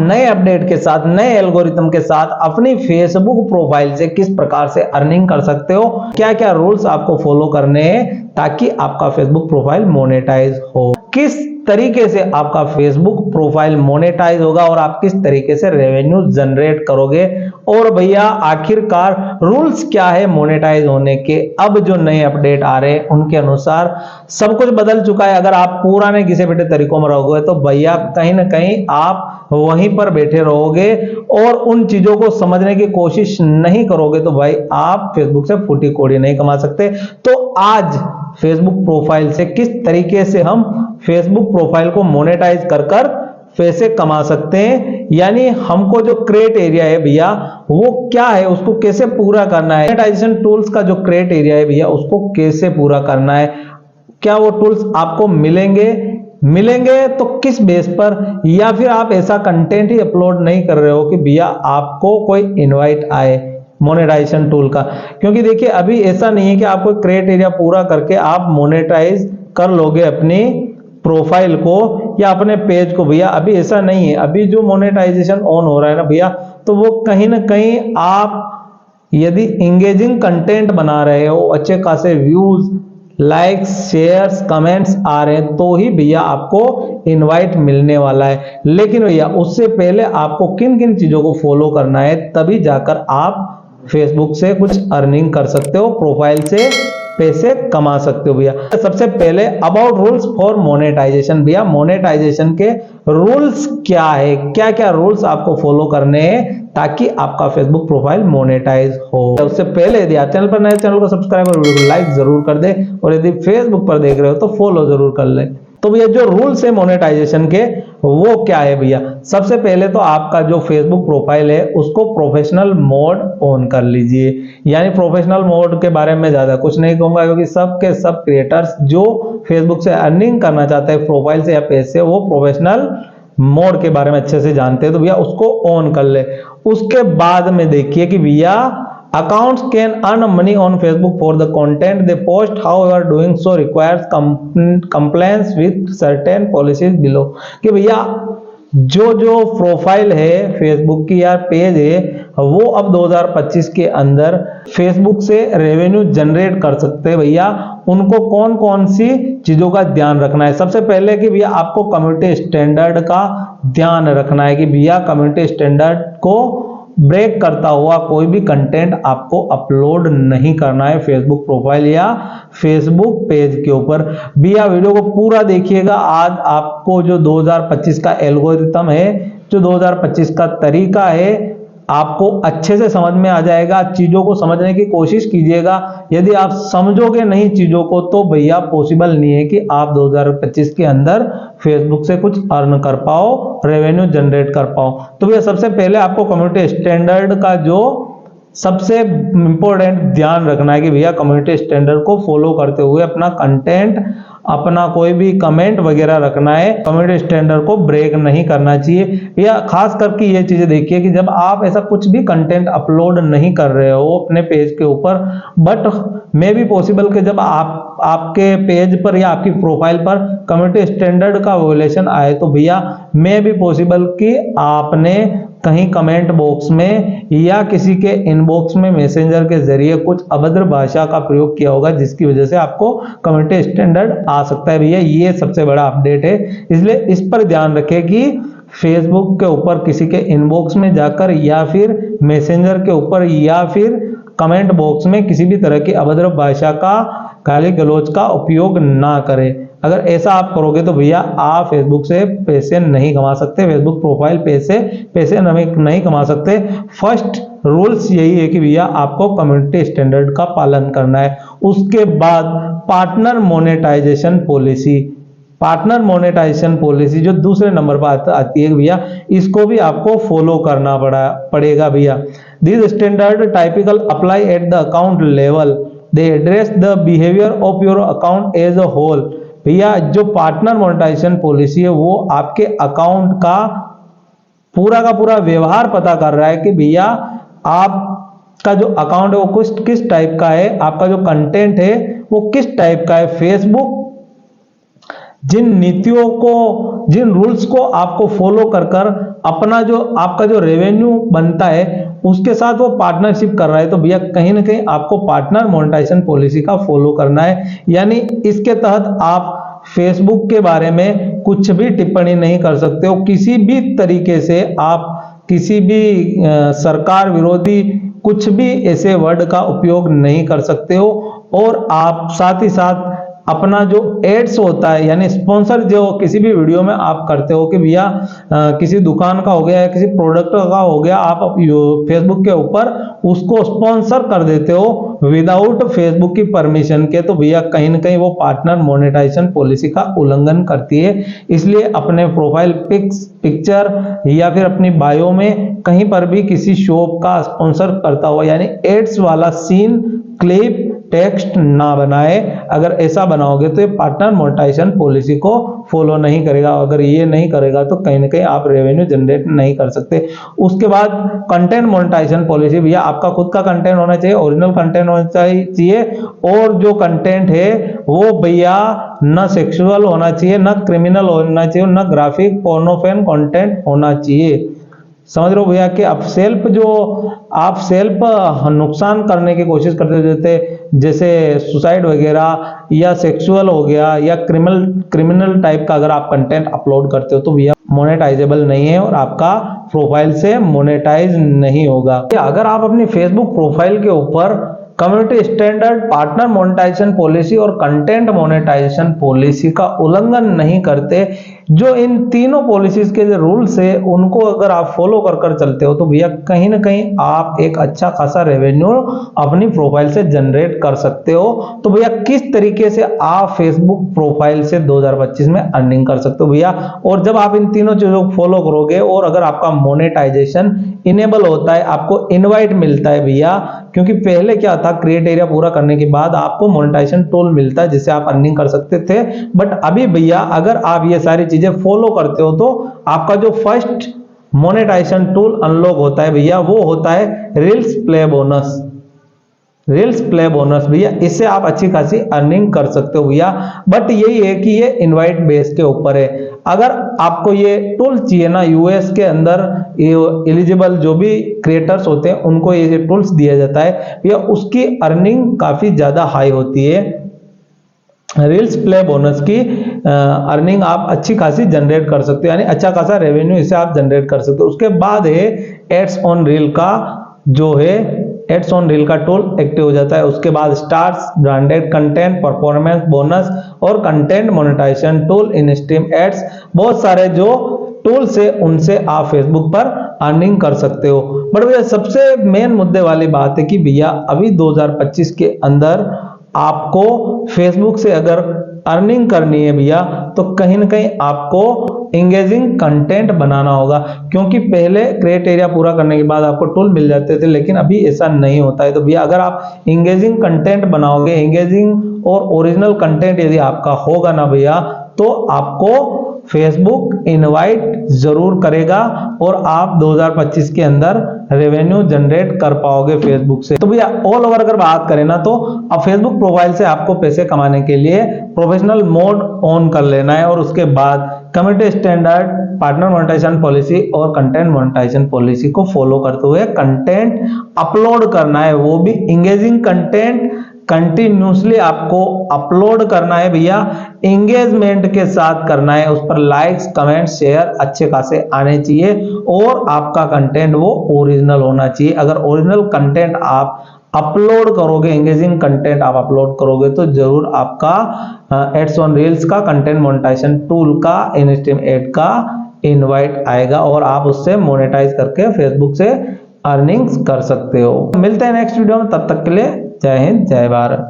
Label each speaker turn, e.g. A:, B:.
A: नए अपडेट के साथ, नए एल्गोरिथम के साथ अपनी फेसबुक प्रोफाइल से किस प्रकार से अर्निंग कर सकते हो, क्या क्या रूल्स आपको फॉलो करने हैं ताकि आपका फेसबुक प्रोफाइल मोनेटाइज हो, किस तरीके से आपका फेसबुक प्रोफाइल मोनेटाइज होगा और आप किस तरीके से रेवेन्यू जनरेट करोगे, और भैया आखिरकार रूल्स क्या है मोनेटाइज होने के। अब जो नए अपडेट आ रहे हैं उनके अनुसार सब कुछ बदल चुका है। अगर आप पुराने घिसे बैठे तरीकों में रहोगे तो भैया कहीं ना कहीं आप वहीं पर बैठे रहोगे और उन चीजों को समझने की कोशिश नहीं करोगे तो भाई आप फेसबुक से फूटी कौड़ी नहीं कमा सकते। तो आज फेसबुक प्रोफाइल से किस तरीके से हम फेसबुक प्रोफाइल को मोनेटाइज कर कर पैसे कमा सकते हैं, यानी हमको जो क्रिएट एरिया है भैया वो क्या है, उसको कैसे पूरा करना है, मोनेटाइजेशन टूल्स का जो क्रिएट एरिया है भैया उसको कैसे पूरा करना है, क्या वो टूल्स आपको मिलेंगे तो किस बेस पर, या फिर आप ऐसा कंटेंट ही अपलोड नहीं कर रहे हो कि भैया आपको कोई इनवाइट आए मोनेटाइजेशन टूल का। क्योंकि देखिए अभी ऐसा नहीं है कि आपको क्रिएट एरिया पूरा करके आप मोनेटाइज कर लोगे अपनी प्रोफाइल को या अपने पेज को, भैया अभी ऐसा नहीं है। अभी जो मोनेटाइजेशन ऑन हो रहा है ना भैया, तो वो कहीं ना कहीं आप यदि इंगेजिंग कंटेंट बना रहे हो, अच्छे खासे व्यूज, लाइक्स, शेयर्स, कमेंट्स आ रहे हैं तो ही भैया आपको इनवाइट मिलने वाला है। लेकिन भैया उससे पहले आपको किन किन चीजों को फॉलो करना है, तभी जाकर आप फेसबुक से कुछ अर्निंग कर सकते हो, प्रोफाइल से पैसे कमा सकते हो भैया। सबसे पहले अबाउट रूल्स फॉर मोनेटाइजेशन। भैया मोनेटाइजेशन के रूल्स क्या है, क्या क्या रूल्स आपको फॉलो करने हैं ताकि आपका फेसबुक प्रोफाइल मोनेटाइज हो। उससे पहले यदि आप चैनल पर नए, चैनल को सब्सक्राइब और वीडियो को लाइक जरूर कर दे, और यदि फेसबुक पर देख रहे हो तो फॉलो जरूर कर ले। तो भैया जो रूल्स है मोनेटाइजेशन के वो क्या है भैया, सबसे पहले तो आपका जो फेसबुक प्रोफाइल है उसको प्रोफेशनल मोड ऑन कर लीजिए। यानी प्रोफेशनल मोड के बारे में ज्यादा कुछ नहीं कहूंगा क्योंकि सब के सब क्रिएटर्स जो फेसबुक से अर्निंग करना चाहते हैं प्रोफाइल से या पेज से, वो प्रोफेशनल मोड के बारे में अच्छे से जानते हैं। तो भैया उसको ऑन कर ले। उसके बाद में देखिए कि भैया accounts can earn money on Facebook for the content they post, however doing so requires compliance with certain policies below। कि भैया जो जो प्रोफाइल है फेसबुक की या पेज है वो अब 2025 के अंदर फेसबुक से रेवेन्यू जनरेट कर सकते हैं। भैया उनको कौन कौन सी चीजों का ध्यान रखना है, सबसे पहले कि भैया आपको कम्युनिटी स्टैंडर्ड का ध्यान रखना है कि भैया कम्युनिटी स्टैंडर्ड को ब्रेक करता हुआ कोई भी कंटेंट आपको अपलोड नहीं करना है फेसबुक प्रोफाइल या फेसबुक पेज के ऊपर। भैया वीडियो को पूरा देखिएगा, आज आपको जो 2025 का एल्गोरिथम है, जो 2025 का तरीका है आपको अच्छे से समझ में आ जाएगा। चीजों को समझने की कोशिश कीजिएगा। यदि आप समझोगे नहीं चीजों को तो भैया पॉसिबल नहीं है कि आप 2025 के अंदर फेसबुक से कुछ अर्न कर पाओ, रेवेन्यू जनरेट कर पाओ। तो भैया सबसे पहले आपको कम्युनिटी स्टैंडर्ड का जो सबसे इंपॉर्टेंट ध्यान रखना है कि भैया कम्युनिटी स्टैंडर्ड को फॉलो करते हुए अपना कंटेंट, अपना कोई भी कमेंट वगैरह रखना है, कम्युनिटी स्टैंडर्ड को ब्रेक नहीं करना चाहिए। या खास करके ये चीजें देखिए कि जब आप ऐसा कुछ भी कंटेंट अपलोड नहीं कर रहे हो अपने पेज के ऊपर, बट मे बी पॉसिबल कि जब आपके पेज पर या आपकी प्रोफाइल पर कम्युनिटी स्टैंडर्ड का वायलेशन आए तो भैया मे बी पॉसिबल कि आपने कहीं कमेंट बॉक्स में या किसी के इनबॉक्स में मैसेंजर के जरिए कुछ अभद्र भाषा का प्रयोग किया होगा, जिसकी वजह से आपको कम्युनिटी स्टैंडर्ड आ सकता है। भैया ये सबसे बड़ा अपडेट है, इसलिए इस पर ध्यान रखें कि फेसबुक के ऊपर किसी के इनबॉक्स में जाकर या फिर मैसेंजर के ऊपर या फिर कमेंट बॉक्स में किसी भी तरह की अभद्र भाषा का, गाली गलौज का उपयोग ना करें। अगर ऐसा आप करोगे तो भैया आप फेसबुक से पैसे नहीं कमा सकते, फेसबुक प्रोफाइल पैसे नहीं कमा सकते। फर्स्ट रूल्स यही है कि भैया आपको कम्युनिटी स्टैंडर्ड का पालन करना है। उसके बाद partner monetization policy, partner monetization policy जो दूसरे नंबर पर आती है भैया, इसको भी आपको फॉलो करना पड़ेगा भैया। This standard typical apply at the account level, they address the behaviour of your account as a whole. भैया जो पार्टनर मोनेटाइजेशन पॉलिसी है वो आपके अकाउंट का पूरा व्यवहार पता कर रहा है कि भैया आपका जो अकाउंट है वो किस टाइप का है, आपका जो कंटेंट है वो किस टाइप का है। फेसबुक जिन नीतियों को, जिन रूल्स को आपको फॉलो कर कर अपना जो आपका जो रेवेन्यू बनता है उसके साथ वो पार्टनरशिप कर रहा है, तो भैया कहीं ना कहीं आपको पार्टनर मोनेटाइजेशन पॉलिसी का फॉलो करना है। यानी इसके तहत आप फेसबुक के बारे में कुछ भी टिप्पणी नहीं कर सकते हो, किसी भी तरीके से आप किसी भी सरकार विरोधी कुछ भी ऐसे वर्ड का उपयोग नहीं कर सकते हो। और आप साथ ही साथ अपना जो एड्स होता है, यानी स्पॉन्सर जो किसी भी वीडियो में आप करते हो कि भैया किसी दुकान का हो गया या किसी प्रोडक्ट का हो गया, आप फेसबुक के ऊपर उसको स्पॉन्सर कर देते हो विदाउट फेसबुक की परमिशन के, तो भैया कहीं ना कहीं वो पार्टनर मोनेटाइजेशन पॉलिसी का उल्लंघन करती है। इसलिए अपने प्रोफाइल पिक्चर या फिर अपनी बायो में कहीं पर भी किसी शॉप का स्पॉन्सर करता हुआ यानी एड्स वाला सीन, क्लिप, टेक्स्ट ना बनाए। अगर ऐसा बनाओगे तो ये पार्टनर मोनेटाइजेशन पॉलिसी को फॉलो नहीं करेगा। अगर ये नहीं करेगा तो कहीं ना कहीं आप रेवेन्यू जनरेट नहीं कर सकते। उसके बाद कंटेंट मोनेटाइजेशन पॉलिसी, भैया आपका खुद का कंटेंट होना चाहिए, ओरिजिनल कंटेंट होना चाहिए, और जो कंटेंट है वो भैया न सेक्सुअल होना चाहिए, न क्रिमिनल होना चाहिए, न ग्राफिक पोर्नोफेन कंटेंट होना चाहिए। समझ रहे हो भैया कि आप सेल्फ नुकसान करने की कोशिश करते हो, जैसे सुसाइड वगैरह या सेक्सुअल हो गया या क्रिमिनल टाइप का अगर आप कंटेंट अपलोड करते हो तो भैया मोनेटाइजेबल नहीं है और आपका प्रोफाइल से मोनेटाइज नहीं होगा। अगर आप अपनी फेसबुक प्रोफाइल के ऊपर community standard, partner monetization policy और कंटेंट मोनेटाइजेशन पॉलिसी का उल्लंघन नहीं करते, जो इन तीनों पॉलिसीज के जो रूल्स है उनको अगर आप फॉलो कर चलते हो तो भैया कहीं ना कहीं आप एक अच्छा खासा रेवेन्यू अपनी प्रोफाइल से जनरेट कर सकते हो। तो भैया किस तरीके से आप फेसबुक प्रोफाइल से 2025 में अर्निंग कर सकते हो भैया, और जब आप इन तीनों चीजों को फॉलो करोगे और अगर आपका मोनेटाइजेशन इनेबल होता है, आपको इनवाइट मिलता है भैया, क्योंकि पहले क्या था, क्रिएटेरिया पूरा करने के बाद आपको मोनेटाइजेशन टूल मिलता है जिससे आप अर्निंग कर सकते थे। बट अभी भैया अगर आप ये सारी चीजें फॉलो करते हो तो आपका जो फर्स्ट मोनेटाइजेशन टूल अनलॉक होता है भैया वो होता है reels play bonus. Reels play bonus भैया, इससे आप अच्छी खासी अर्निंग कर सकते हो भैया। बट यही है कि ये इनवाइट बेस के ऊपर है। अगर आपको ये टूल चाहिए ना, यूएस के अंदर एलिजिबल जो भी क्रिएटर्स होते हैं उनको ये टूल्स दिया जाता है भैया, उसकी अर्निंग काफी ज्यादा हाई होती है। रील्स प्ले बोनस की अर्निंग आप अच्छी खासी जनरेट कर सकते हो, यानी अच्छा खासा रेवेन्यू इससे आप जनरेट कर सकते हो। उसके बाद है एड्स ऑन रील का, जो है एड्स ऑन रील का टूल एक्टिव हो जाता है। उसके बाद stars, branded content, performance bonus और content monetization tool, in stream ads, बहुत सारे जो टूल्स है उनसे आप फेसबुक पर अर्निंग कर सकते हो। बट भैया सबसे मेन मुद्दे वाली बात है कि भैया अभी 2025 के अंदर आपको फेसबुक से अगर अर्निंग करनी है भैया तो कहीं ना कहीं आपको इंगेजिंग कंटेंट बनाना होगा, क्योंकि पहले क्राइटेरिया पूरा करने के बाद आपको टूल मिल जाते थे, लेकिन अभी ऐसा नहीं होता है। तो भैया अगर आप इंगेजिंग कंटेंट बनाओगे, इंगेजिंग और ओरिजिनल कंटेंट यदि आपका होगा ना भैया, तो आपको फेसबुक इनवाइट जरूर करेगा और आप 2025 के अंदर रेवेन्यू जनरेट कर पाओगे फेसबुक से। तो भैया ऑल ओवर अगर बात करें ना, तो अब फेसबुक प्रोफाइल से आपको पैसे कमाने के लिए प्रोफेशनल मोड ऑन कर लेना है और उसके बाद community standard, partner monetization policy और कंटेंट मोनेटाइजेशन पॉलिसी को फॉलो करते हुए कंटेंट अपलोड करना है, वो भी इंगेजिंग कंटेंट कंटिन्यूसली आपको अपलोड करना है भैया, एंगेजमेंट के साथ करना है, उस पर लाइक्स, कमेंट, शेयर अच्छे खासे आने चाहिए और आपका कंटेंट वो ओरिजिनल होना चाहिए। अगर ओरिजिनल कंटेंट आप अपलोड करोगे, एंगेजिंग कंटेंट आप अपलोड करोगे, तो जरूर आपका एड्स ऑन रील्स का, कंटेंट मोनेटाइजेशन टूल का, इन स्ट्रीम एड का इनवाइट आएगा और आप उससे मोनेटाइज करके फेसबुक से अर्निंग्स कर सकते हो। मिलते हैं नेक्स्ट वीडियो में, तब तक के लिए जय हिंद, जय भारत।